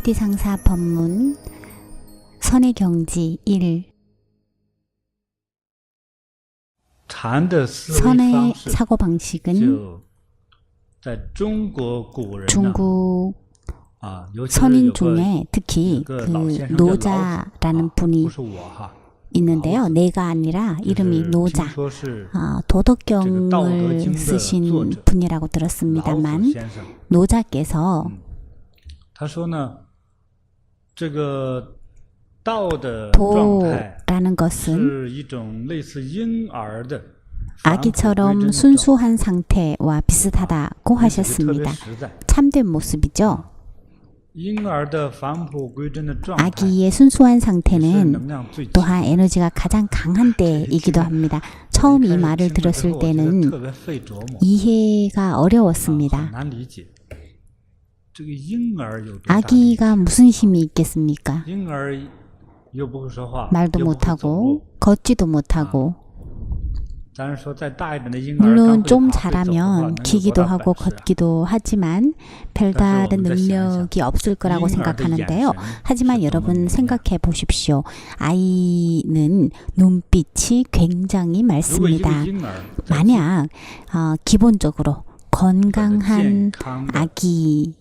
위대상사 법문 선의 경지 1 선의 사고방식은 중국 선인 중에 특히 그 노자라는 분이 있는데요. 내가 아니라 이름이 노자, 도덕경을 쓰신 분이라고 들었습니다만 노자께서 도라는 것은 아기처럼 순수한 상태와 비슷하다고 하셨습니다. 참된 모습이죠. 아기의 순수한 상태는 또한 에너지가 가장 강한 때이기도 합니다. 처음 이 말을 들었을 때는 이해가 어려웠습니다. 아기가 무슨 힘이 있겠습니까? 말도 못하고 걷지도 못하고, 물론 좀 잘하면 기기도 하고 걷기도 하지만 별다른 능력이 없을 거라고 생각하는데요. 하지만 여러분 생각해 보십시오. 아이는 눈빛이 굉장히 맑습니다. 만약 기본적으로 건강한 아기의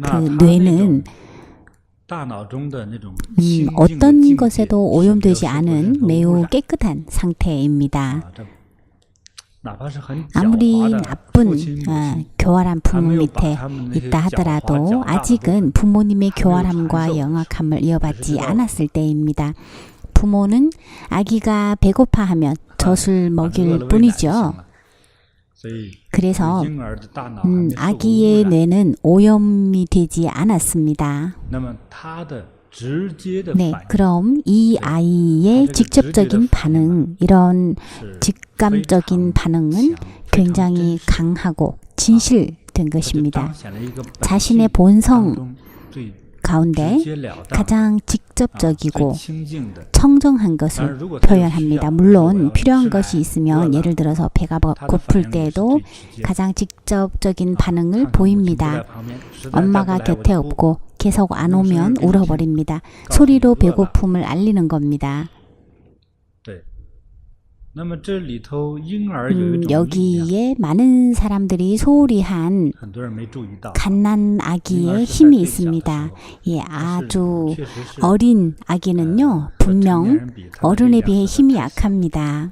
그 뇌는 어떤 것에도 오염되지 않은 매우 깨끗한 상태입니다. 아무리 나쁜 교활한 부모 밑에 있다 하더라도 아직은 부모님의 교활함과 영악함을 이어받지 않았을 때입니다. 부모는 아기가 배고파하면 젖을 먹일 뿐이죠. 그래서 아기의 뇌는 오염이 되지 않았습니다. 네, 그럼 이 아이의 직접적인 반응, 이런 직감적인 반응은 굉장히 강하고 진실된 것입니다. 자신의 본성 가운데 가장 직접적이고 청정한 것을 표현합니다. 물론 필요한 것이 있으면 예를 들어서 배가 고플 때에도 가장 직접적인 반응을 보입니다. 엄마가 곁에 없고 계속 안 오면 울어버립니다. 소리로 배고픔을 알리는 겁니다. 여기에 많은 사람들이 소홀히 한 갓난 아기의 힘이 있습니다. 아주 어린 아기는요, 분명 어른에 비해 힘이 약합니다.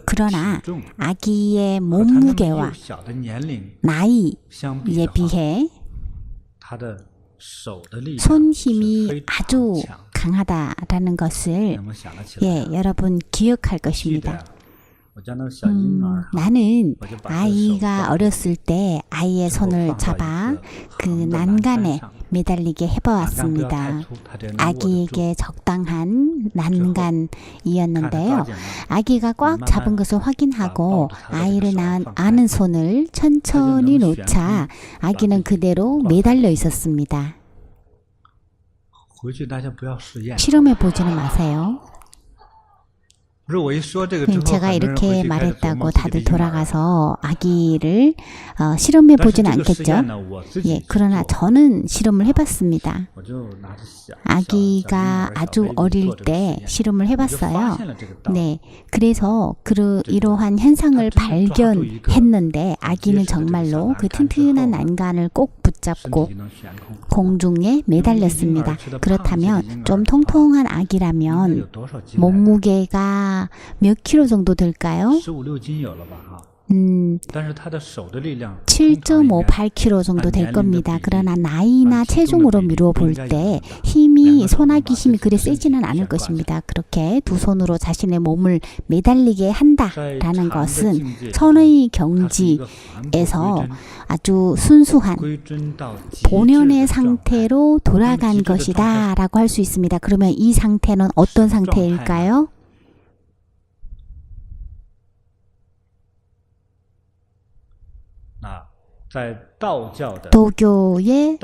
그러나 아기의 몸무게와 나이에 비해 손 힘이 아주 강하다라는 것을 여러분 기억할 것입니다. 나는 아이가 어렸을 때 아이의 손을 잡아 그 난간에 매달리게 해보았습니다. 아기에게 적당한 난간이었는데요. 아기가 꽉 잡은 것을 확인하고 아이를 안은 손을 천천히 놓자 아기는 그대로 매달려 있었습니다. 실험해 보지는 마세요. 제가 이렇게 말했다고 다들 돌아가서 아기를 실험해 보지는 않겠죠. 그러나 저는 실험을 해봤습니다. 아기가 아주 어릴 때 실험을 해봤어요. 네, 그래서 이러한 현상을 발견했는데 아기는 정말로 그 튼튼한 난간을 꼭 붙잡고 공중에 매달렸습니다. 그렇다면 좀 통통한 아기라면 몸무게가 몇 킬로 정도 될까요? 7.58kg 정도 될 겁니다. 그러나 나이나 체중으로 미루어 볼 때 손아귀 힘이 그리 세지는 않을 것입니다. 그렇게 두 손으로 자신의 몸을 매달리게 한다라는 것은 선의 경지에서 아주 순수한 본연의 상태로 돌아간 것이다 라고 할 수 있습니다. 그러면 이 상태는 어떤 상태일까요? 도교의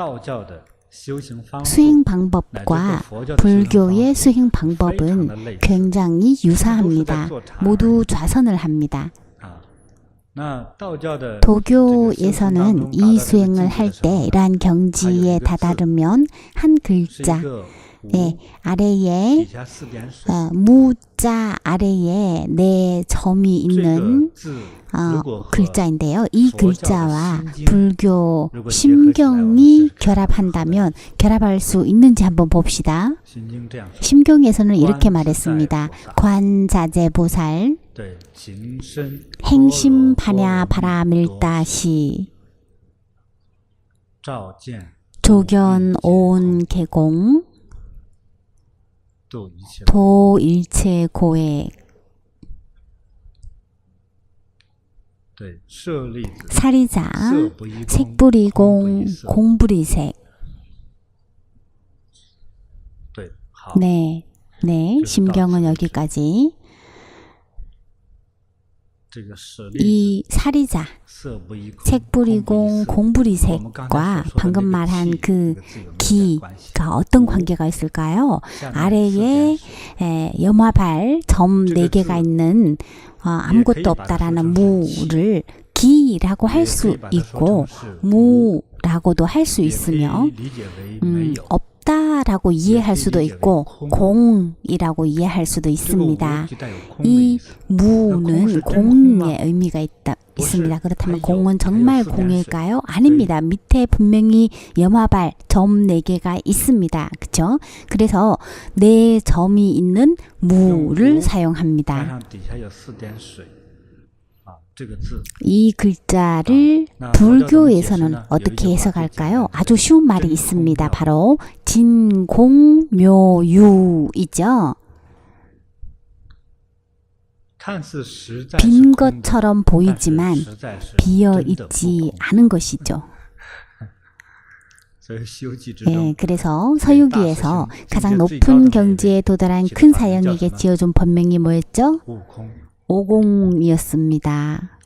수행 방법과 불교의 수행 방법은 굉장히 유사합니다. 모두 좌선을 합니다. 도교에서는 이 수행을 할 때 이러한 경지에 다다르면 한 글자 아래에 무자 아래에 네 점이 있는 글자인데요. 이 글자와 불교 심경이 결합한다면 결합할 수 있는지 한번 봅시다. 심경에서는 이렇게 말했습니다. 관자재보살 행심 반야 바라밀다시 조견 온 개공 도 일체 고액 사리자 색불이공 공불이색 네, 심경은 여기까지. 이 사리자, 색불이공 공불이색과 방금 말한 그 기가 어떤 관계가 있을까요? 아래에 염화발 점 4개가 있는 아무것도 없다라는 무를 기라고 할 수 있고 무라고도 할 수 있으며 없다라고 이해할 수도 있고 공이라고 이해할 수도 있습니다. 이 무는 공의 의미가 있습니다. 그렇다면 공은 정말 공일까요? 아닙니다. 밑에 분명히 염화발 점 4개가 있습니다. 그렇죠? 그래서 4점이 있는 무를 사용합니다. 이 글자를 불교에서는 어떻게 해석할까요? 아주 쉬운 말이 있습니다. 바로 진공묘유이죠. 빈 것처럼 보이지만 비어 있지 않은 것이죠. 그래서 서유기에서 가장 높은 경지에 도달한 큰 사형에게 지어준 법명이 뭐였죠? 오공이었습니다.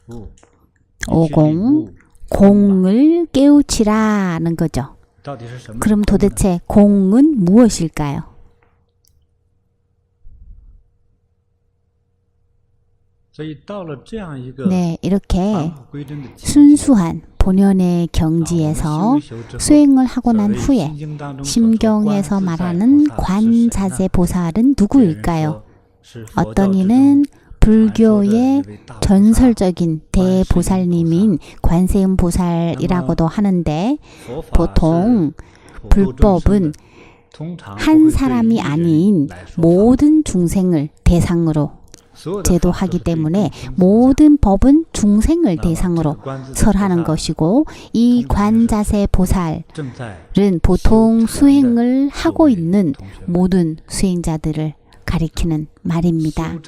오공, 공을 깨우치라는 거죠. 그럼 도대체 공은 무엇일까요? 네, 이렇게 순수한 본연의 경지에서 수행을 하고 난 후에 심경에서 말하는 관자재 보살은 누구일까요? 어떤 이는 불교의 전설적인 대보살님인 관세음 보살이라고도 하는데 보통 불법은 한 사람이 아닌 모든 중생을 대상으로 제도하기 때문에 모든 법은 중생을 대상으로 설하는 것이고 이 관자세 보살은 보통 수행을 하고 있는 모든 수행자들을 가리키는 말입니다.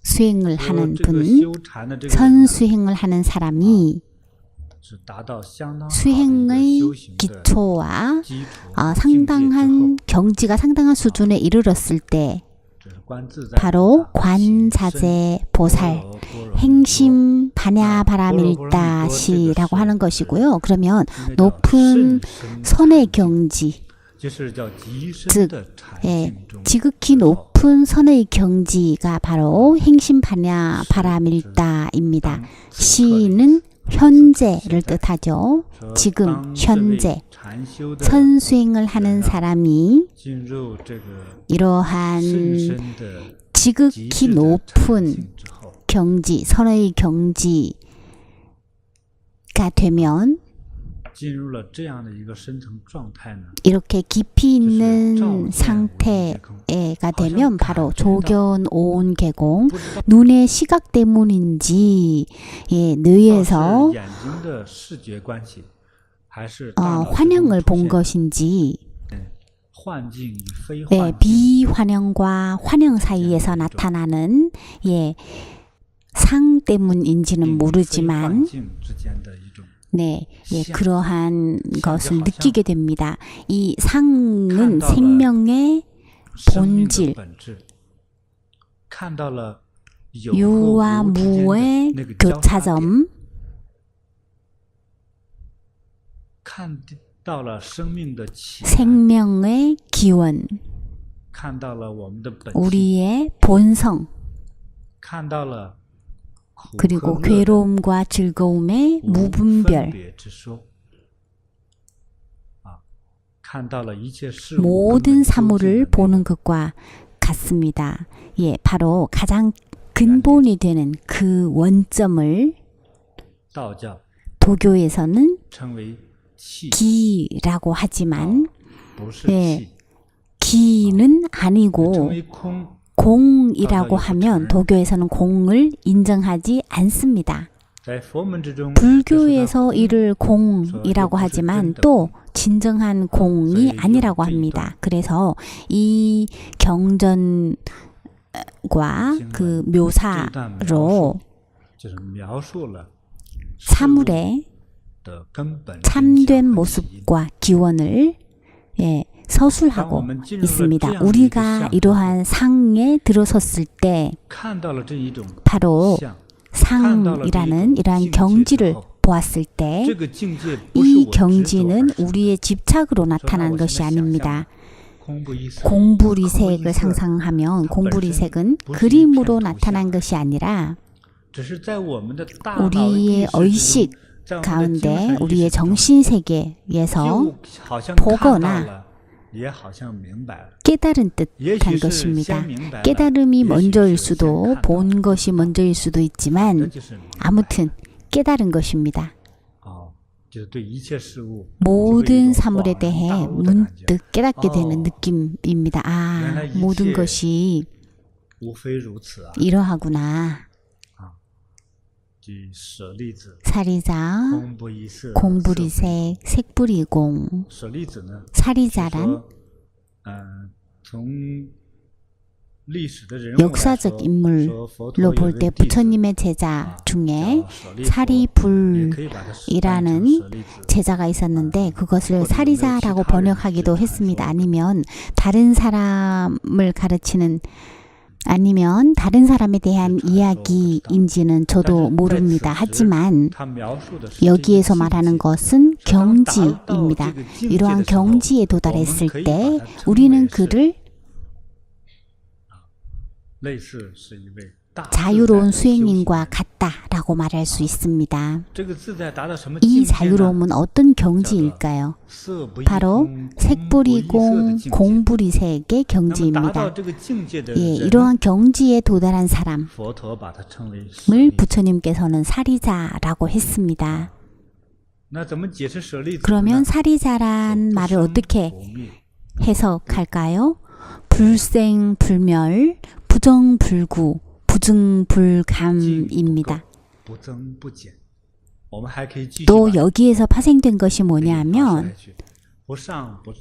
수행을 하는 분, 선수행을 하는 사람이 수행의 기초와 상당한 경지가 상당한 수준에 이르렀을 때 바로 관자재 보살, 행심 반야 바라밀다시라고 하는 것이고요. 그러면 높은 선의 경지, 즉 지극히 높은 선의 경지가 바로 행심 반야 바라밀다입니다. 시는 현재를 뜻하죠. 지금 현재 선수행을 하는 사람이 이러한 지극히 높은 경지, 선의 경지가 되면 이렇게 깊이 있는 상태가 되면 바로 조견 온 개공, 눈의 시각 때문인지 뇌에서 환영을 본 것인지 비환영과 환영 사이에서 나타나는 상 때문인지는 모르지만 그러한 것을 느끼게 됩니다. 이 상은 생명의 본질, 유와 무의 교차점, 생명의 기원, 우리의 본성, 그리고 괴로움과 즐거움의 무분별, 모든 사물을 보는 것과 같습니다. 예, 바로 가장 근본이 되는 그 원점을 도교에서는 기라고 하지만, 예, 기는 아니고 공이라고 하면 도교에서는 공을 인정하지 않습니다. 불교에서 이를 공이라고 하지만 또 진정한 공이 아니라고 합니다. 그래서 이 경전과 그 묘사로 사물의 참된 모습과 기원을, 예, 서술하고 있습니다. 우리가 이러한 상에 들어섰을 때 바로 상이라는 이러한 경지를 보았을 때 이 경지는 우리의 집착으로 나타난 것이 아닙니다. 공불이색을 상상하면 공불이색은 그림으로 나타난 것이 아니라 우리의 의식 가운데, 우리의 정신세계에서 보거나 깨달은 듯한 것입니다. 깨달음이 먼저일 수도 본 것이 먼저일 수도 있지만 아무튼 깨달은 것입니다. 모든 사물에 대해 문득 깨닫게 되는 느낌입니다. 아, 모든 것이 이러하구나. 사리자, 공불이색, 색불이공. 사리자란 역사적 인물로 볼 때 부처님의 제자 중에 사리불이라는 제자가 있었는데 그것을 사리자라고 번역하기도 했습니다. 아니면 다른 사람을 가르치는, 아니면 다른 사람에 대한 이야기인지는 저도 모릅니다. 하지만 여기에서 말하는 것은 경지입니다. 이러한 경지에 도달했을 때 우리는 그를 자유로운 수행인과 같다라고 말할 수 있습니다. 이 자유로움은 어떤 경지일까요? 바로 색불이공, 공불이색의 경지입니다. 예, 이러한 경지에 도달한 사람을 부처님께서는 사리자라고 했습니다. 그러면 사리자란 말을 어떻게 해석할까요? 불생불멸, 부정불구, 부증불감입니다. 또 여기에서 파생된 것이 뭐냐면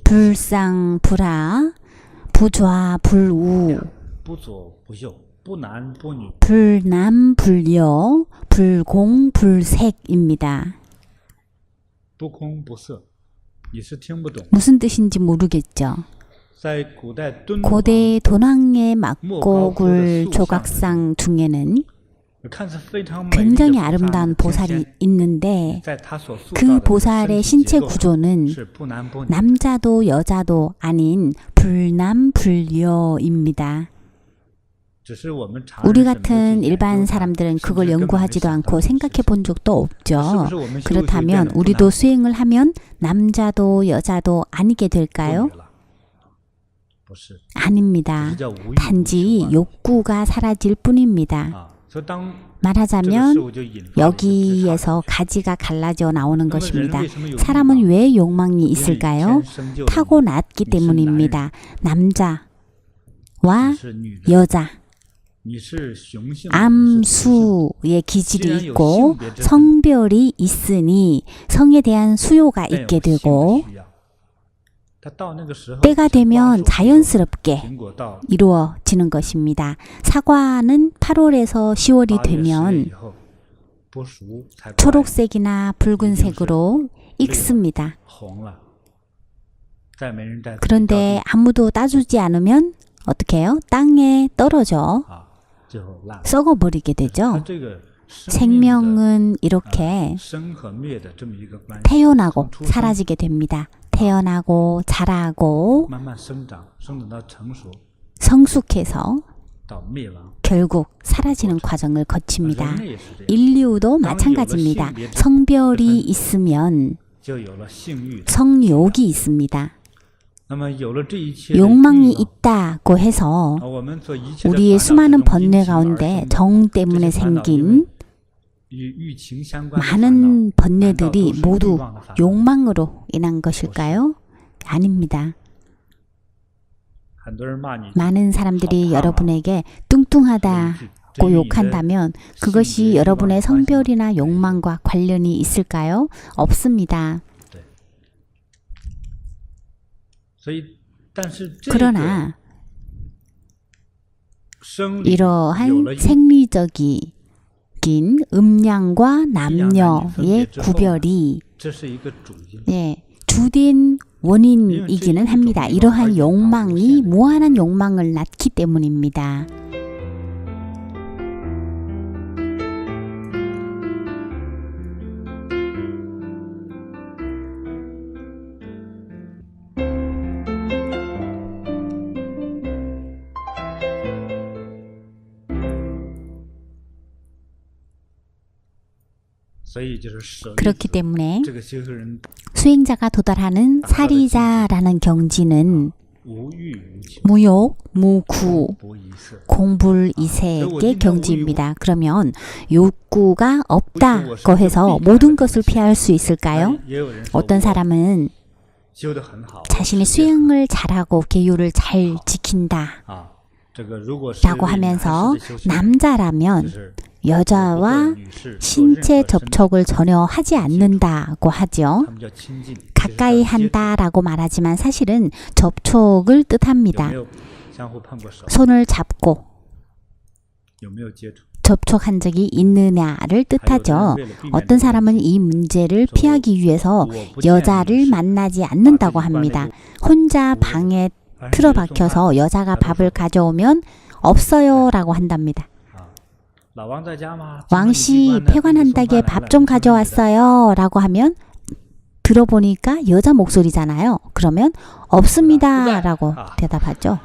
불상불하, 부좌불우, 불남불여, 불공불색입니다. 무슨 뜻인지 모르겠죠. 고대 돈왕의 막고굴 조각상 중에는 굉장히 아름다운 보살이 있는데 그 보살의 신체 구조는 남자도 여자도 아닌 불남불여입니다. 우리 같은 일반 사람들은 그걸 연구하지도 않고 생각해 본 적도 없죠. 그렇다면 우리도 수행을 하면 남자도 여자도 아니게 될까요? 아닙니다. 단지 욕구가 사라질 뿐입니다. 말하자면 여기에서 가지가 갈라져 나오는 것입니다. 사람은 왜 욕망이 있을까요? 타고났기 때문입니다. 남자와 여자, 암수의 기질이 있고 성별이 있으니 성에 대한 수요가 있게 되고 때가 되면 자연스럽게 이루어지는 것입니다. 사과는 8월에서 10월이 되면 초록색이나 붉은색으로 익습니다. 그런데 아무도 따주지 않으면 어떻게 해요? 땅에 떨어져 썩어버리게 되죠. 생명은 이렇게 태어나고 사라지게 됩니다. 태어나고 자라고 성숙해서 결국 사라지는 과정을 거칩니다. 인류도 마찬가지입니다. 성별이 있으면 성욕이 있습니다. 욕망이 있다고 해서 우리의 수많은 번뇌 가운데 정 때문에 생긴 많은 번뇌들이 모두 욕망으로 인한 것일까요? 아닙니다. 많은 사람들이 여러분에게 뚱뚱하다고 욕한다면 그것이 여러분의 성별이나 욕망과 관련이 있을까요? 없습니다. 그러나 이러한 생리적인 음양과 남녀의 구별이 주된 원인이기는 합니다. 이러한 욕망이 무한한 욕망을 낳기 때문입니다. 그렇기 때문에 수행자가 도달하는 사리자라는 경지는 무욕, 무구, 공불이색의 경지입니다. 그러면 욕구가 없다고 해서 모든 것을 피할 수 있을까요? 어떤 사람은 자신의 수행을 잘하고 계율을 잘 지킨다 라고 하면서 남자라면 여자와 신체 접촉을 전혀 하지 않는다고 하죠. 가까이 한다라고 말하지만 사실은 접촉을 뜻합니다. 손을 잡고 접촉한 적이 있느냐를 뜻하죠. 어떤 사람은 이 문제를 피하기 위해서 여자를 만나지 않는다고 합니다. 혼자 방에 틀어박혀서 여자가 밥을 가져오면 없어요 라고 한답니다. 왕씨 폐관한다기에 밥 좀 가져왔어요 라고 하면 들어보니까 여자 목소리잖아요. 그러면 없습니다 라고 대답하죠.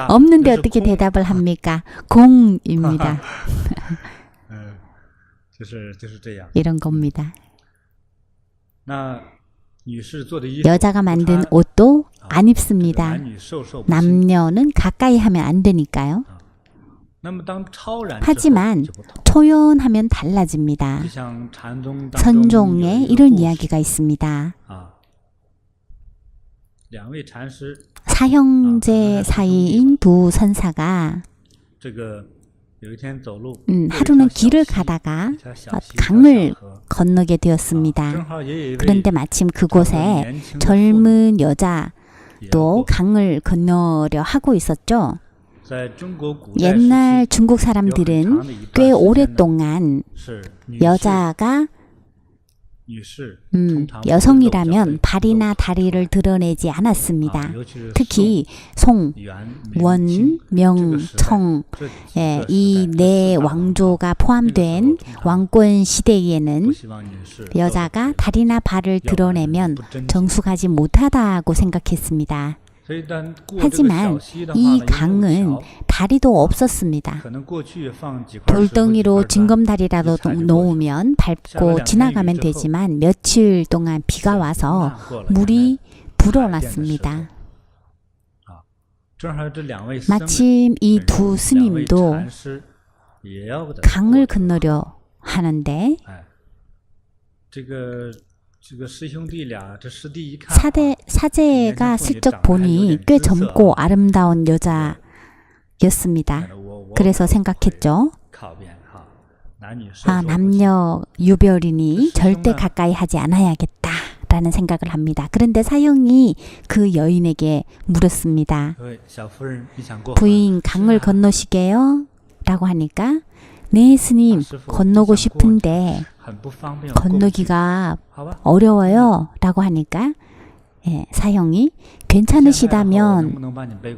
없는데 어떻게 대답을 합니까? 공입니다. 이런 겁니다. 여자가 만든 옷도 안 입습니다. 남녀는 가까이 하면 안 되니까요. 하지만 초연하면 달라집니다. 선종에 이런 이야기가 있습니다. 사형제 사이인 두 선사가 하루는 길을 가다가 강을 건너게 되었습니다. 그런데 마침 그곳에 젊은 여자도 강을 건너려 하고 있었죠. 옛날 중국 사람들은 꽤 오랫동안 여자가 여성이라면 발이나 다리를 드러내지 않았습니다. 특히 송, 원, 명, 청 이 네 왕조가 포함된 왕권 시대에는 여자가 다리나 발을 드러내면 정숙하지 못하다고 생각했습니다. 하지만 이 강은 다리도 없었습니다. 돌덩이로 징검다리라도 놓으면 밟고 지나가면 되지만 며칠 동안 비가 와서 물이 불어났습니다. 마침 이 두 스님도 강을 건너려 하는데 사제가 슬쩍 보니 꽤 젊고 아름다운 여자였습니다. 그래서 생각했죠. 남녀 유별이니 절대 가까이 하지 않아야겠다 라는 생각을 합니다. 그런데 사형이 그 여인에게 물었습니다. 부인, 강을 건너시게요? 라고 하니까 네 스님, 건너고 싶은데 건너기가 어려워요 라고 하니까 사형이 괜찮으시다면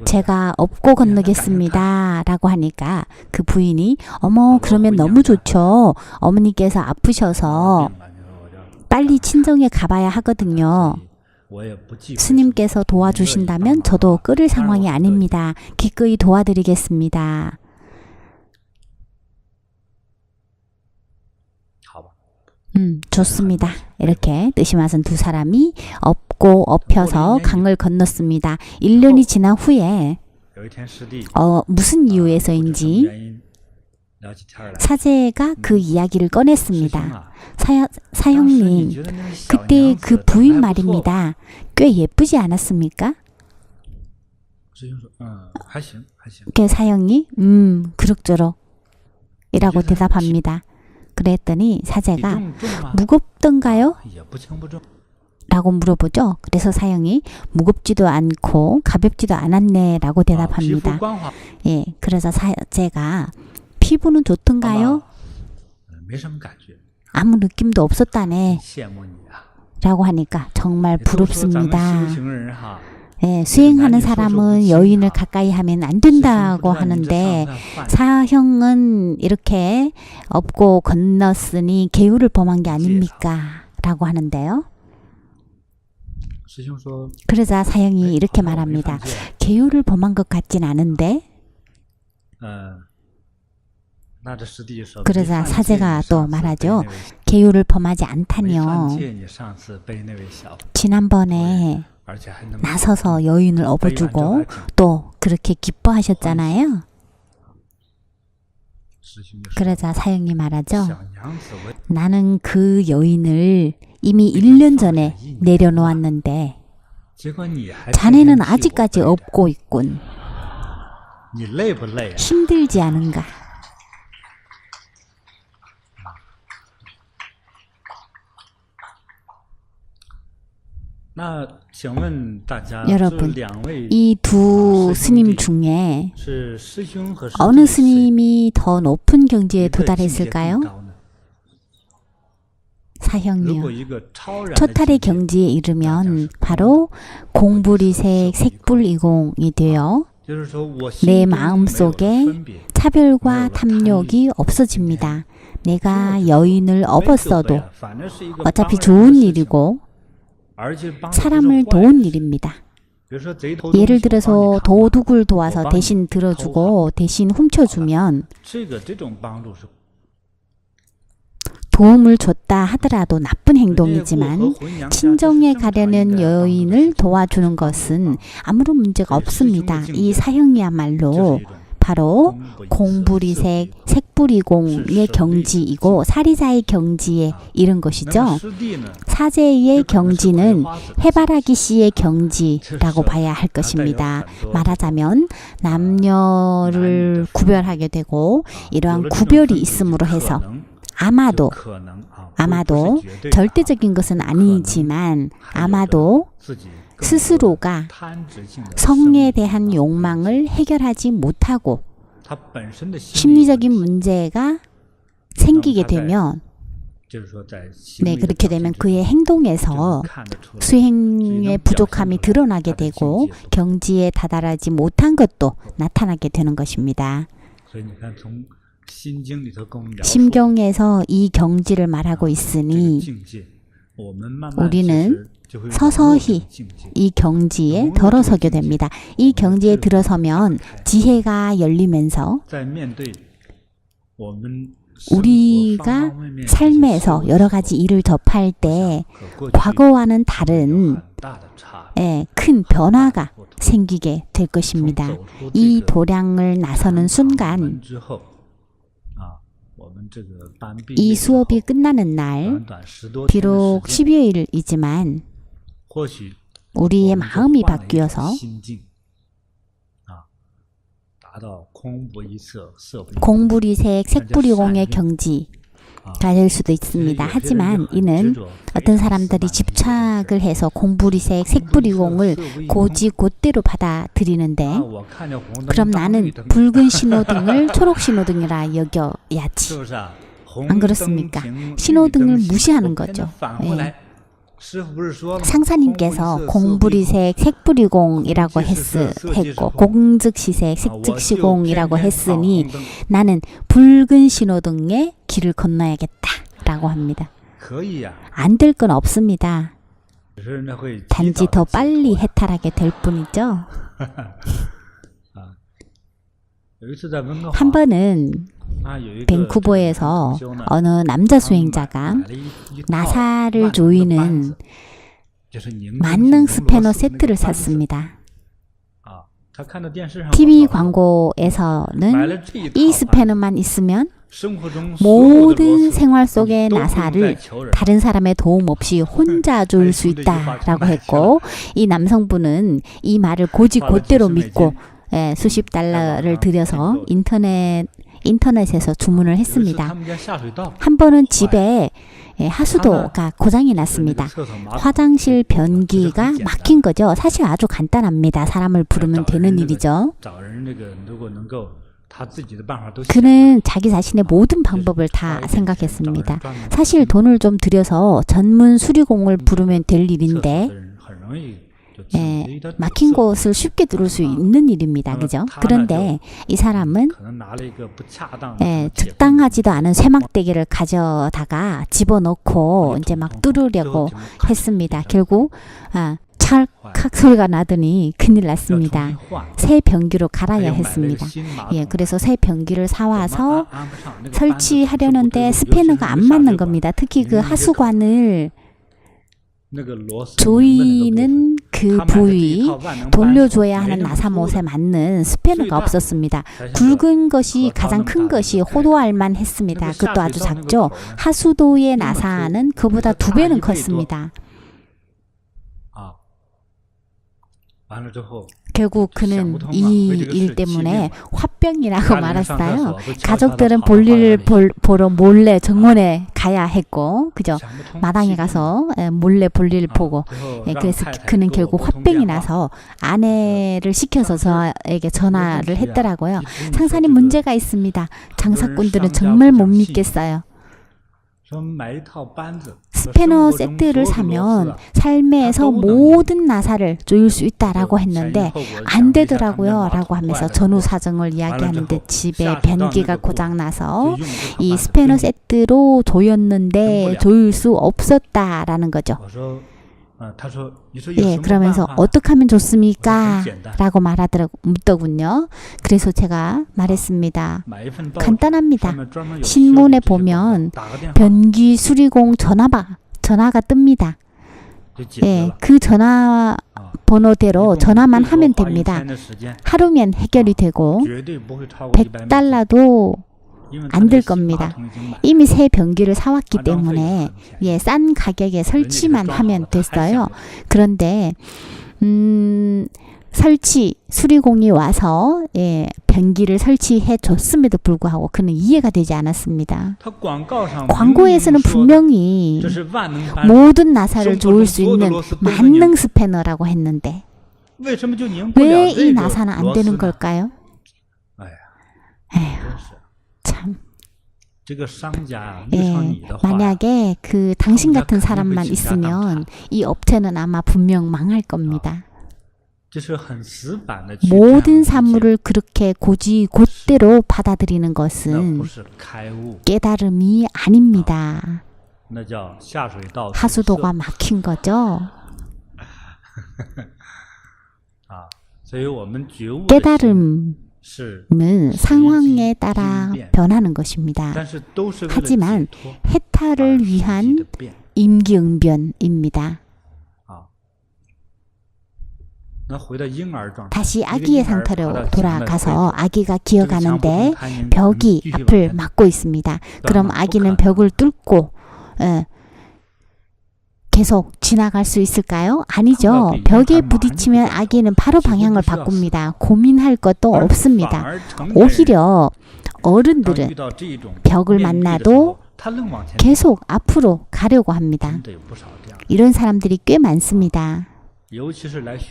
제가 업고 건너겠습니다 라고 하니까 그 부인이 어머 그러면 너무 좋죠. 어머니께서 아프셔서 빨리 친정에 가봐야 하거든요. 스님께서 도와주신다면 저도 끓을 상황이 아닙니다. 기꺼이 도와드리겠습니다. 좋습니다. 이렇게 뜻이 맞은 두 사람이 업고 엎혀서 강을 건넜습니다. 1년이 지난 후에 무슨 이유에서인지 사제가 그 이야기를 꺼냈습니다. 사형님, 그때 그 부인 말입니다. 꽤 예쁘지 않았습니까? 그 사형이 그럭저럭 이라고 대답합니다. 그랬더니 사제가 무겁던가요? 라고 물어보죠. 그래서 사형이 무겁지도 않고 가볍지도 않았네 라고 대답합니다. 예, 그래서 사제가 피부는 좋던가요? 아무 느낌도 없었다네 라고 하니까 정말 부럽습니다. 예, 수행하는 사람은 여인을 가까이 하면 안 된다고 하는데 사형은 이렇게 업고 건넜으니 계율을 범한 게 아닙니까? 라고 하는데요. 그러자 사형이 이렇게 말합니다. 계율을 범한 것 같진 않은데. 그러자 사제가 또 말하죠. 계율을 범하지 않다뇨. 지난번에 나서서 여인을 업어주고 또 그렇게 기뻐하셨잖아요. 그러자 사형이 말하죠. 나는 그 여인을 이미 1년 전에 내려놓았는데 자네는 아직까지 업고 있군. 힘들지 않은가? 여러분, 이 두 스님 중에 어느 스님이 더 높은 경지에 도달했을까요? 사형이요. 초탈의 경지에 이르면 바로 공불이색 색불이공이 되어 내 마음속에 차별과 탐욕이 없어집니다. 내가 여인을 업었어도 어차피 좋은 일이고 사람을 도운 일입니다. 예를 들어서 도둑을 도와서 대신 들어주고 대신 훔쳐주면 도움을 줬다 하더라도 나쁜 행동이지만 친정에 가려는 여인을 도와주는 것은 아무런 문제가 없습니다. 이 사형이야말로 바로 공불이색 색불이공의 경지이고 사리자의 경지에 이른 것이죠. 사제의 경지는 해바라기 씨의 경지라고 봐야 할 것입니다. 말하자면 남녀를 구별하게 되고 이러한 구별이 있음으로 해서 아마도 절대적인 것은 아니지만 아마도 스스로가 성에 대한 욕망을 해결하지 못하고 심리적인 문제가 생기게 되면 그렇게 되면 그의 행동에서 수행의 부족함이 드러나게 되고 경지에 다다르지 못한 것도 나타나게 되는 것입니다. 심경에서 이 경지를 말하고 있으니 우리는 서서히 이 경지에 들어서게 됩니다. 이 경지에 들어서면 지혜가 열리면서 우리가 삶에서 여러 가지 일을 접할 때 과거와는 다른 큰 변화가 생기게 될 것입니다. 이 도량을 나서는 순간 이 수업이 끝나는 날 비록 12일이지만 우리의 마음이 바뀌어서 공불이색 색불이공의 경지가 될 수도 있습니다. 하지만 이는 어떤 사람들이 집착을 해서 공불이색 색불이공을 곧대로 받아들이는데 그럼 나는 붉은 신호등을 초록 신호등이라 여겨야지. 안 그렇습니까? 신호등을 무시하는 거죠. 상사님께서 공불이색 색불이공이라고 했고 공즉시색 색즉시공이라고 했으니 나는 붉은 신호등의 길을 건너야겠다라고 합니다. 안 될 건 없습니다. 단지 더 빨리 해탈하게 될 뿐이죠. 한 번은 밴쿠버에서 어느 남자 수행자가 나사를 조이는 만능 스패너 세트를 샀습니다. TV 광고에서는 이 스패너만 있으면 모든 생활 속의 나사를 다른 사람의 도움 없이 혼자 조일 수 있다라고 했고, 이 남성분은 이 말을 곧대로 믿고 수십 달러를 들여서 인터넷에서 주문을 했습니다. 한 번은 집에 하수도가 고장이 났습니다. 화장실 변기가 막힌 거죠. 사실 아주 간단합니다. 사람을 부르면 되는 일이죠. 그는 자기 자신의 모든 방법을 다 생각했습니다. 사실 돈을 좀 들여서 전문 수리공을 부르면 될 일인데 막힌 곳을 쉽게 누를 수 있는 일입니다. 그죠? 그런데 이 사람은 적당하지도 않은 쇠막대기를 가져다가 집어넣고 이제 막 뚫으려고 했습니다. 결국 찰칵 소리가 나더니 큰일 났습니다. 새 변기로 갈아야 했습니다. 그래서 새 변기를 사와서 설치하려는데 스패너가 안 맞는 겁니다. 특히 그 하수관을 조이는 그 부위, 돌려줘야 하는 나사못에 맞는 스패너가 없었습니다. 굵은 것이, 가장 큰 것이 호도알만 했습니다. 그것도 아주 작죠. 하수도의 나사는 그보다 2배는 컸습니다. 결국 그는 이 일 때문에 화병이라고 말했어요. 가족들은 볼일을 보러 몰래 정원에 가야 했고, 그죠? 마당에 가서 몰래 볼일을 보고, 그래서 그는 결국 화병이 나서 아내를 시켜서 저에게 전화를 했더라고요. 상사님, 문제가 있습니다. 장사꾼들은 정말 못 믿겠어요. 스패너 세트를 사면 삶에서 모든 나사를 조일 수 있다라고 했는데 안 되더라고요 라고 하면서 전후 사정을 이야기하는데, 집에 변기가 고장나서 이 스패너 세트로 조였는데 조일 수 없었다라는 거죠. 그러면서 어떻게 하면 좋습니까? 라고 묻더군요. 그래서 제가 말했습니다. 간단합니다. 신문에 보면 변기 수리공 전화가 뜹니다. 그 전화 번호대로 전화만 하면 됩니다. 하루면 해결이 되고 $100도 안 들 겁니다. 이미 새 변기를 사왔기 때문에 싼 가격에 설치만 하면 됐어요. 그런데 수리공이 와서 변기를 설치해 줬음에도 불구하고 그는 이해가 되지 않았습니다. 광고에서는 분명히 모든 나사를 조일 수 있는 만능 스패너라고 했는데 왜 이 나사는 안 되는 걸까요? 참. 만약에 그 당신 같은 사람만 있으면 이 업체는 아마 분명 망할 겁니다. 모든 사물을 그렇게 곧대로 받아들이는 것은 깨달음이 아닙니다. 하수도가 막힌 거죠. 깨달음은 상황에 따라 변하는 것입니다. 하지만 해탈을 위한 임기응변입니다. 다시 아기의 상태로 돌아가서 아기가 기어가는데 벽이 앞을 막고 있습니다. 그럼 아기는 벽을 뚫고 계속 지나갈 수 있을까요? 아니죠. 벽에 부딪히면 아기는 바로 방향을 바꿉니다. 고민할 것도 없습니다. 오히려 어른들은 벽을 만나도 계속 앞으로 가려고 합니다. 이런 사람들이 꽤 많습니다.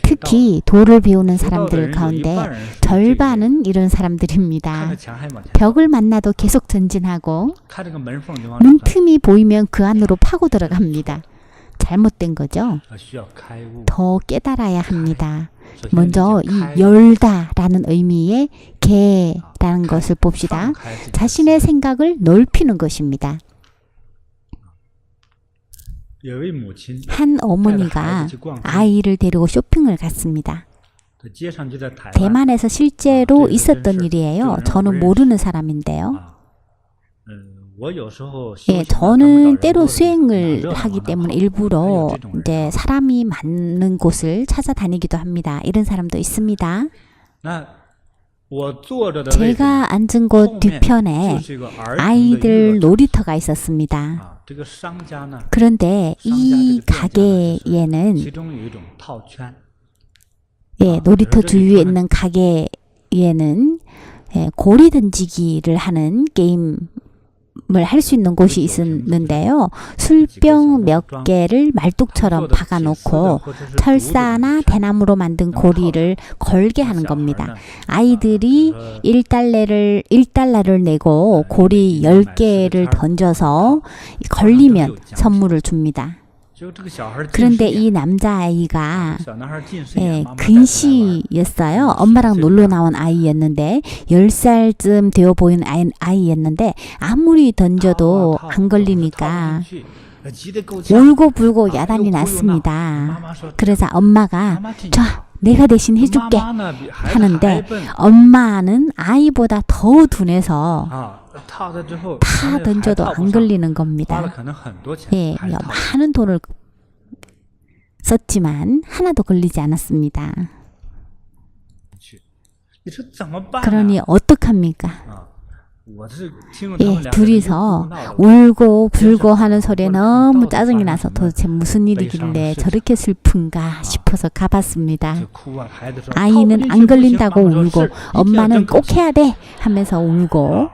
특히 도를 배우는 사람들 가운데 절반은 이런 사람들입니다. 벽을 만나도 계속 전진하고 문틈이 보이면 그 안으로 파고 들어갑니다. 잘못된 거죠. 더 깨달아야 합니다. 먼저 이 열다라는 의미의 개라는 것을 봅시다. 자신의 생각을 넓히는 것입니다. 한 어머니가 아이를 데리고 쇼핑을 갔습니다. 대만에서 실제로 있었던 일이에요. 저는 모르는 사람인데요. 예, 저는 때로 수행을 하기 때문에 일부러 이제 사람이 많은 곳을 찾아다니기도 합니다. 이런 사람도 있습니다. 제가 앉은 곳 뒤편에 아이들 놀이터가 있었습니다. 그런데 이 가게에는 예, 놀이터 주위에 있는 가게에는 예, 고리 던지기를 하는 게임을 할 수 있는 곳이 있었는데요. 술병 몇 개를 말뚝처럼 박아놓고 철사나 대나무로 만든 고리를 걸게 하는 겁니다. 아이들이 1달러를 내고 고리 10개를 던져서 걸리면 선물을 줍니다. 그런데 이 남자아이가 예, 근시였어요. 엄마랑 놀러 나온 아이였는데 10살쯤 되어 보이는 아이였는데 아무리 던져도 안 걸리니까 울고 불고 야단이 났습니다. 그래서 엄마가 자, 내가 대신 해줄게 하는데 엄마는 아이보다 더 둔해서 다 던져도 안 걸리는 겁니다. 예, 많은 돈을 썼지만 하나도 걸리지 않았습니다. 그러니 어떡합니까? 예, 둘이서 울고 불고 하는 소리에 너무 짜증이 나서 도대체 무슨 일이길래 저렇게 슬픈가 싶어서 가봤습니다. 아이는 안 걸린다고 울고 엄마는 꼭 해야 돼 하면서 울고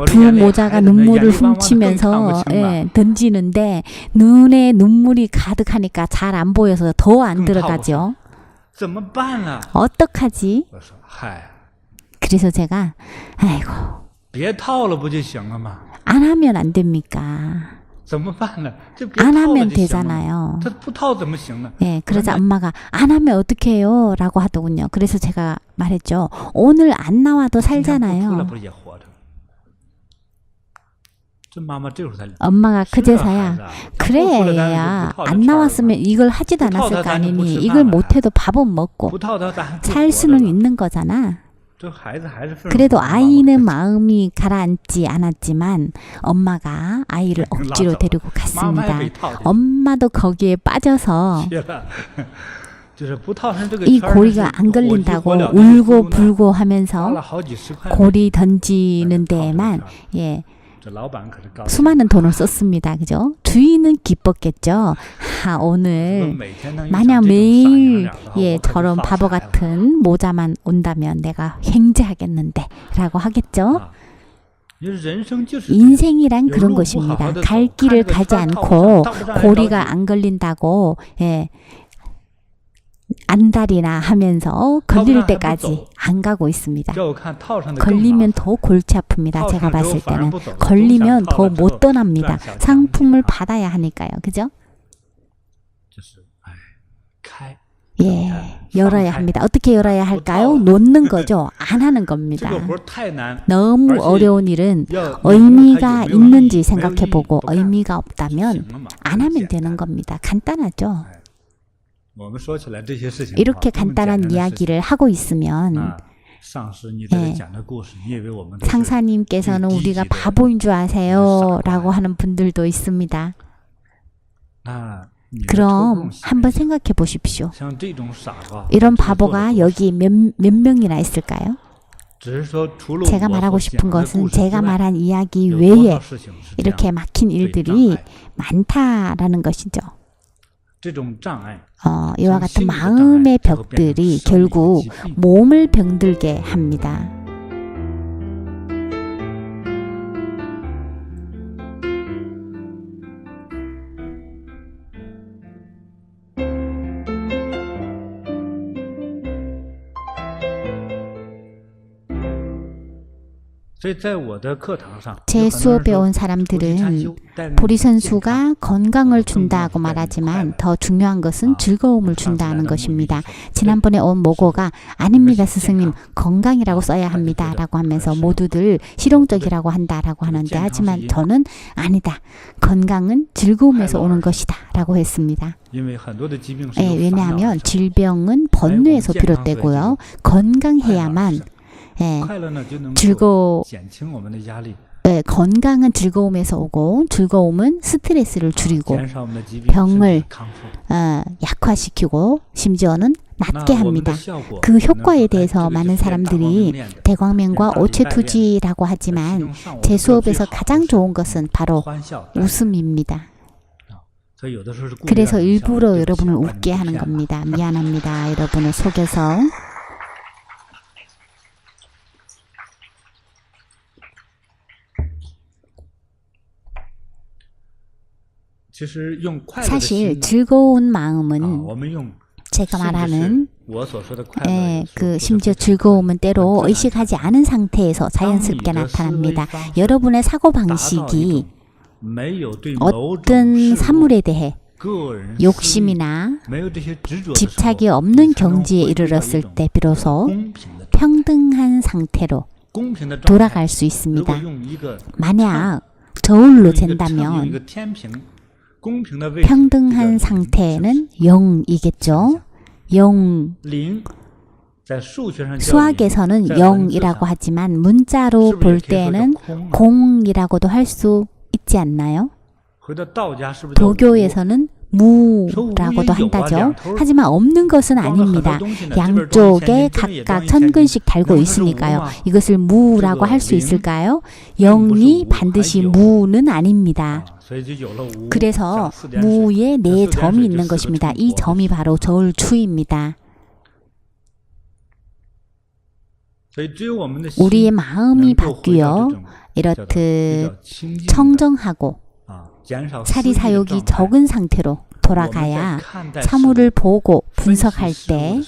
부모자가 눈물을 훔치면서 예, 던지는데 눈에 눈물이 가득하니까 잘 안 보여서 더 안 들어가죠. 어떡하지? 그래서 제가 아이고 안 하면 안 됩니까? 안 하면 되잖아요. 예, 그래서 엄마가 안 하면 어떻게 해요? 라고 하더군요. 그래서 제가 말했죠. 오늘 안 나와도 살잖아요. 엄마가 그제서야 그래 얘야 안 나왔으면 이걸 하지도 않았을 거 아니니 이걸 못해도 밥은 먹고 살 수는 있는 거잖아. 그래도 아이는 마음이 가라앉지 않았지만 엄마가 아이를 억지로 데리고 갔습니다. 엄마도 거기에 빠져서 이 고리가 안 걸린다고 울고 불고 하면서 고리 던지는 데에만 예, 수많은 돈을 썼습니다. 그죠? 주인은 기뻤겠죠. 아, 오늘 만약 매일 예, 저런 바보 같은 모자만 온다면 내가 횡재하겠는데 라고 하겠죠. 인생이란 그런 것입니다. 갈 길을 가지 않고 고리가 안 걸린다고 예, 안달이나 하면서 걸릴 때까지 안 가고 있습니다. 걸리면 더 골치 아픕니다. 제가 봤을 때는 걸리면 더 못 떠납니다. 상품을 받아야 하니까요. 그죠? 예, 열어야 합니다. 어떻게 열어야 할까요? 놓는 거죠. 안 하는 겁니다. 너무 어려운 일은 의미가 있는지 생각해보고 의미가 없다면 안 하면 되는 겁니다. 간단하죠. 이렇게 간단한 이야기를 하고 있으면 예, 상사님께서는 우리가 바보인 줄 아세요? 라고 하는 분들도 있습니다. 그럼 한번 생각해 보십시오. 이런 바보가 여기 몇 명이나 있을까요? 제가 말하고 싶은 것은 제가 말한 이야기 외에 이렇게 막힌 일들이 많다라는 것이죠. 이와 같은 마음의 벽들이 결국 몸을 병들게 합니다. 제 수업에 온 사람들은 보리선수가 건강을 준다고 말하지만 더 중요한 것은 즐거움을 준다는 것입니다. 지난번에 온 모고가 아닙니다 스승님, 건강이라고 써야 합니다 라고 하면서 모두들 실용적이라고 한다라고 하는데, 하지만 저는 아니다, 건강은 즐거움에서 오는 것이다 라고 했습니다. 왜냐하면 질병은 번뇌에서 비롯되고요, 건강해야만 건강은 즐거움에서 오고, 즐거움은 스트레스를 줄이고 병을 약화시키고 심지어는 낫게 합니다. 그 효과에 대해서 많은 사람들이 대광명과 오체투지라고 하지만 제 수업에서 가장 좋은 것은 바로 웃음입니다. 그래서 일부러 여러분을 웃게 하는 겁니다. 미안합니다. 여러분을 속여서. 사실 즐거운 마음은 제가 말하는 심지어 즐거움은 때로 의식하지 않은 상태에서 자연스럽게 나타납니다. 여러분의 사고방식이 어떤 사물에 대해 욕심이나 집착이 없는 경지에 이르렀을 때 비로소 평등한 상태로 돌아갈 수 있습니다. 만약 저울로 잰다면 평등한 상태는 0이겠죠. 0. 수학에서는 0이라고 하지만 문자로 볼 때는 0이라고도 할 수 있지 않나요? 도교에서는 무라고도 한다죠. 하지만 없는 것은 아닙니다. 양쪽에 각각 1000근씩 달고 있으니까요. 이것을 무라고 할 수 있을까요? 0이 반드시 무는 아닙니다. 그래서 무에 4점이 있는 것입니다. 이 점이 바로 저울추입니다. 우리의 마음이 바뀌어 이렇듯 청정하고 사리사욕이 적은 상태로 돌아가야 사물을 보고 분석할 때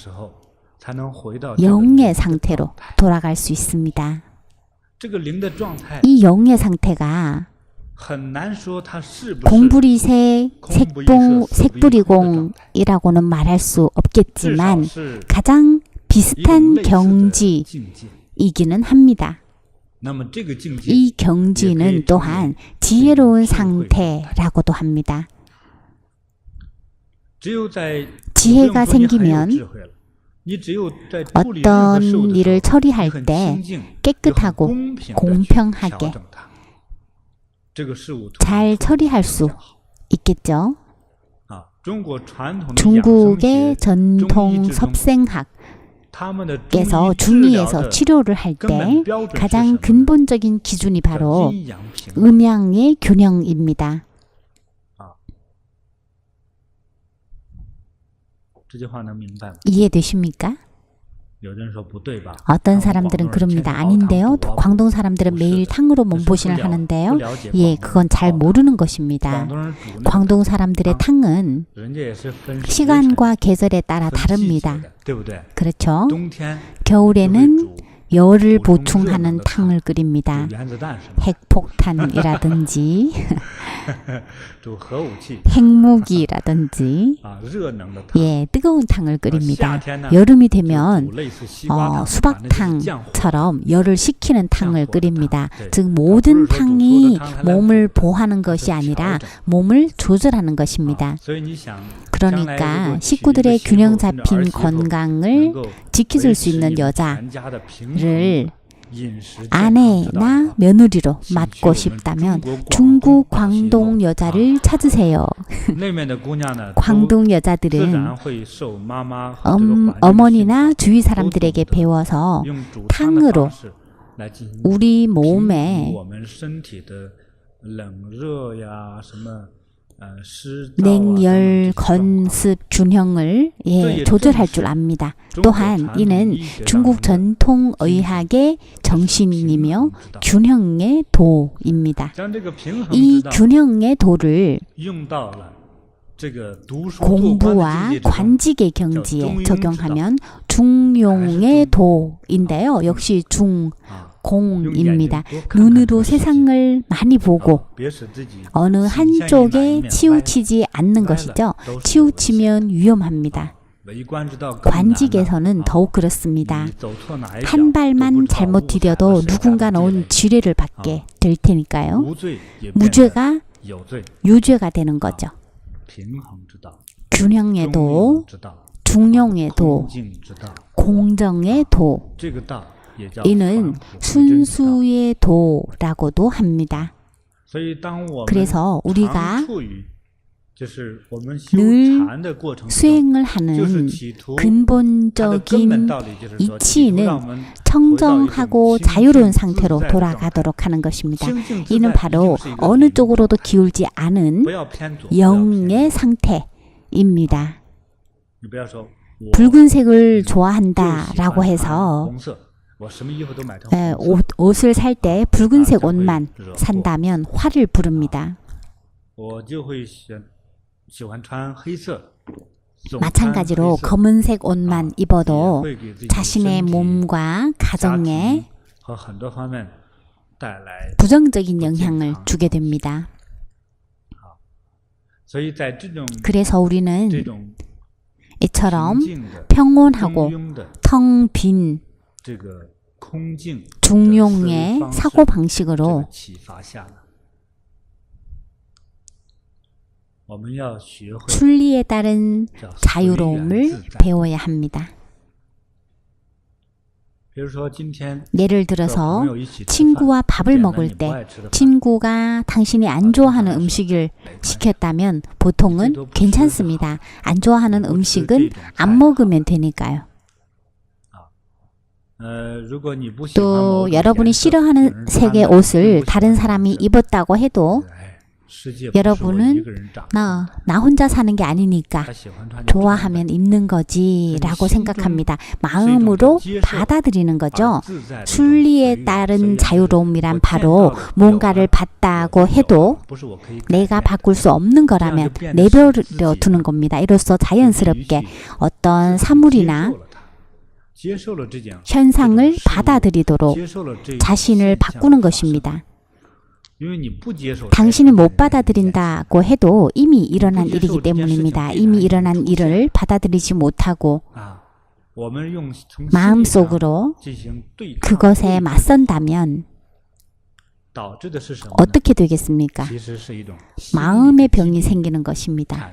0의 상태로 돌아갈 수 있습니다. 이 0의 상태가 공부리새 색불이공이라고는 말할 수 없겠지만 가장 비슷한 경지이기는 합니다. 이 경지는 또한 지혜로운 상태라고도 합니다. 지혜가 생기면 어떤 일을 처리할 때 깨끗하고 공평하게 잘 처리할 수 있겠죠. 중국의 전통 섭생학께서 중의에서 치료를 할 때 가장 근본적인 기준이 바로 음양의 균형입니다. 이해되십니까? 어떤 사람들은 그럽니다. 아닌데요. 광동 사람들은 매일 탕으로 몸보신을 하는데요. 예, 그건 잘 모르는 것입니다. 광동 사람들의 탕은 시간과 계절에 따라 다릅니다. 그렇죠? 겨울에는 열을 보충하는 탕을 끓입니다. 핵폭탄이라든지 핵무기라든지 뜨거운 탕을 끓입니다. 여름이 되면 수박탕처럼 열을 식히는 탕을 끓입니다. 즉 모든 탕이 몸을 보호하는 것이 아니라 몸을 조절하는 것입니다. 그러니까 식구들의 균형 잡힌 건강을 지켜줄 수 있는 여자를 아내나 며느리로 맡고 싶다면 중국 광동 여자를 찾으세요. 광동 여자들은 어머니나 주위 사람들에게 배워서 탕으로 우리 몸에 냉열 건습 균형을 조절할 줄 압니다. 또한 이는 중국 전통의학의 정신이며 균형의 도입니다. 이 균형의 도를 공부와 관직의 경지에 적용하면 중용의 도인데요. 역시 공입니다. 눈으로 세상을 많이 보고 어느 한쪽에 치우치지 않는 것이죠. 치우치면 위험합니다. 관직에서는 더욱 그렇습니다. 한 발만 잘못 디뎌도 누군가는 지뢰를 받게 될 테니까요. 무죄가 유죄가 되는 거죠. 균형의 도, 중용의 도, 공정의 도, 이는 순수의 도라고도 합니다. 그래서 우리가 늘 수행을 하는 근본적인 이치는 청정하고 자유로운 상태로 돌아가도록 하는 것입니다. 이는 바로 어느 쪽으로도 기울지 않은 영의 상태입니다. 붉은색을 좋아한다라고 해서 옷을 살 때 붉은색 옷만 산다면 화를 부릅니다. 마찬가지로 검은색 옷만 입어도 자신의 몸과 가정에 부정적인 영향을 주게 됩니다. 그래서 우리는 이처럼 평온하고 텅 빈 중용의 사고방식으로 순리에 따른 자유로움을 배워야 합니다. 예를 들어서 친구와 밥을 먹을 때 친구가 당신이 안 좋아하는 음식을 시켰다면 보통은 괜찮습니다. 안 좋아하는 음식은 안 먹으면 되니까요. 또 여러분이 싫어하는 색의 옷을 다른 사람이 입었다고 해도 여러분은 나 혼자 사는 게 아니니까 좋아하면 입는 거지 라고 생각합니다. 마음으로 받아들이는 거죠. 순리에 따른 자유로움이란 바로 뭔가를 받다고 해도 내가 바꿀 수 없는 거라면 내버려 두는 겁니다. 이로써 자연스럽게 어떤 사물이나 현상을 받아들이도록 자신을 바꾸는 것입니다. 당신이 못 받아들인다고 해도 이미 일어난 일이기 때문입니다. 이미 일어난 일을 받아들이지 못하고 마음속으로 그것에 맞선다면 어떻게 되겠습니까? 마음의 병이 생기는 것입니다.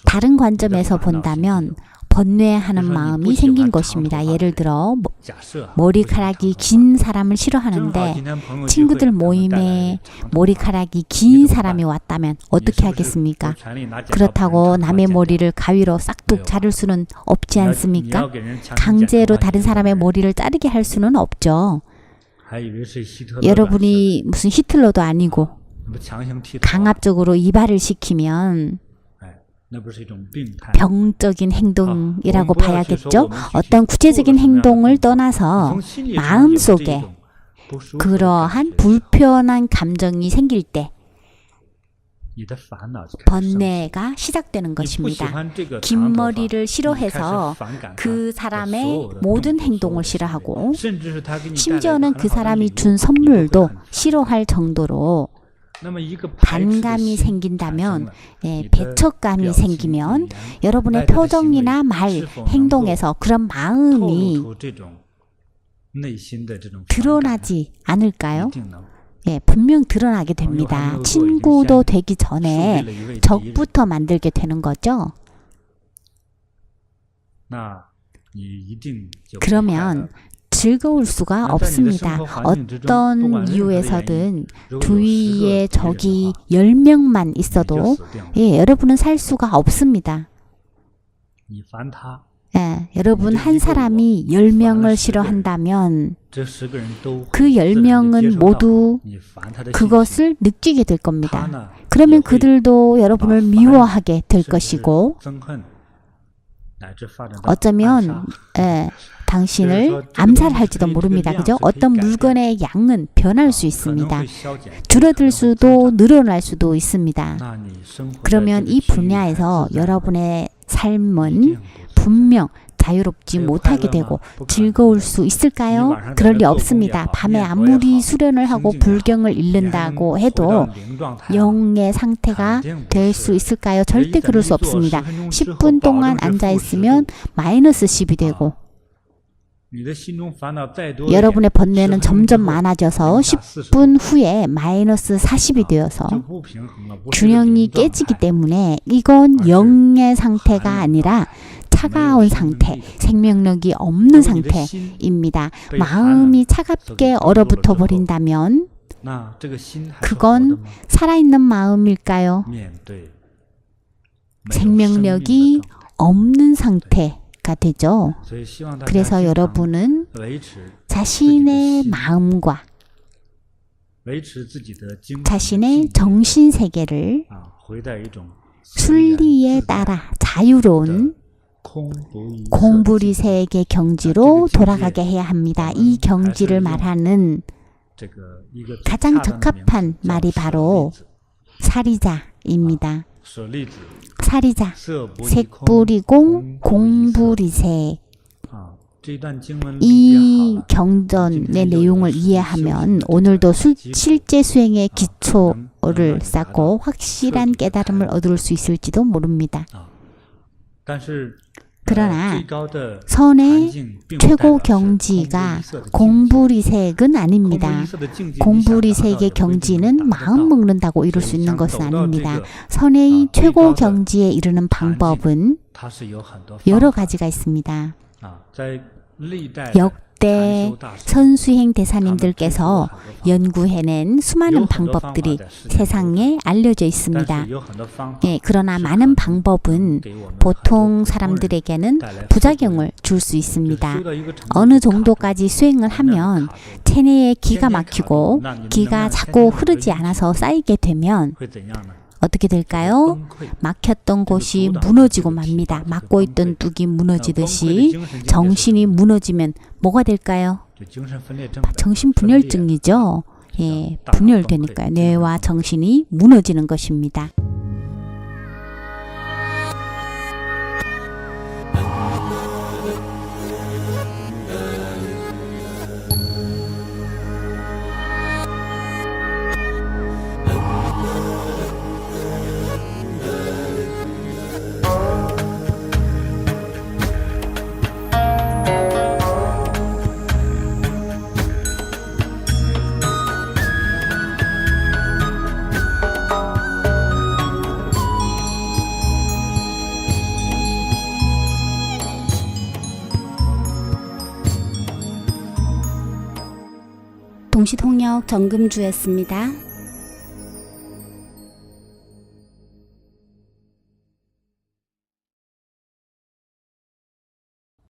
다른 관점에서 본다면 번뇌하는 마음이 생긴 것입니다. 예를 들어 머리카락이 긴 사람을 싫어하는데 친구들 모임에 머리카락이 긴 사람이 왔다면 어떻게 하겠습니까? 그렇다고 남의 머리를 가위로 싹둑 자를 수는 없지 않습니까? 강제로 다른 사람의 머리를 자르게 할 수는 없죠. 여러분이 무슨 히틀러도 아니고 강압적으로 이발을 시키면 병적인 행동이라고 봐야겠죠. 어떤 구체적인 행동을 떠나서 마음속에 그러한 불편한 감정이 생길 때 번뇌가 시작되는 것입니다. 긴 머리를 싫어해서 그 사람의 모든 행동을 싫어하고 심지어는 그 사람이 준 선물도 싫어할 정도로 반감이 생긴다면, 배척감이 생기면 여러분의 표정이나 말, 행동에서 그런 마음이 드러나지 않을까요? 분명 드러나게 됩니다. 친구도 되기 전에 적부터 만들게 되는 거죠. 그러면 즐거울 수가 없습니다. 어떤 이유에서든 주위에 적이 10명만 있어도 여러분은 살 수가 없습니다. 여러분 한 사람이 10명을 싫어한다면 그 10명은 모두 그것을 느끼게 될 겁니다. 그러면 그들도 여러분을 미워하게 될 것이고 어쩌면 당신을 암살할지도 모릅니다. 그죠? 어떤 물건의 양은 변할 수 있습니다. 줄어들 수도 늘어날 수도 있습니다. 그러면 이 분야에서 여러분의 삶은 분명 자유롭지 못하게 되고 즐거울 수 있을까요? 그럴 리 없습니다. 밤에 아무리 수련을 하고 불경을 읽는다고 해도 영의 상태가 될 수 있을까요? 절대 그럴 수 없습니다. 10분 동안 앉아 있으면 마이너스 10이 되고 여러분의 번뇌는 점점 많아져서 10분 후에 마이너스 40이 되어서 균형이 깨지기 때문에 이건 영의 상태가 아니라 차가운 상태, 생명력이 없는 상태입니다. 마음이 차갑게 얼어붙어 버린다면 그건 살아있는 마음일까요? 생명력이 없는 상태가 되죠. 그래서 여러분은 자신의 마음과 자신의 정신세계를 순리에 따라 자유로운 공부리세계 경지로 돌아가게 해야 합니다. 이 경지를 말하는 가장 적합한 말이 바로 사리자입니다. 사리자, 색불이공 공부리세. 이 경전의 내용을 이해하면 오늘도 실제 수행의 기초를 쌓고 확실한 깨달음을 얻을 수 있을지도 모릅니다. 그러나 선의 최고 경지가 공부리색은 아닙니다. 공부리색의 경지는 마음 먹는다고 이룰 수 있는 것은 아닙니다. 선의 최고 경지에 이르는 방법은 여러 가지가 있습니다. 역대 선수행 대사님들께서 연구해낸 수많은 방법들이 세상에 알려져 있습니다. 그러나 많은 방법은 보통 사람들에게는 부작용을 줄 수 있습니다. 어느 정도까지 수행을 하면 체내에 기가 막히고 기가 자꾸 흐르지 않아서 쌓이게 되면 어떻게 될까요? 막혔던 곳이 무너지고 맙니다. 막고 있던 뚝이 무너지듯이 정신이 무너지면 뭐가 될까요? 정신분열증이죠. 분열되니까요. 뇌와 정신이 무너지는 것입니다. 동시통역 정금주였습니다.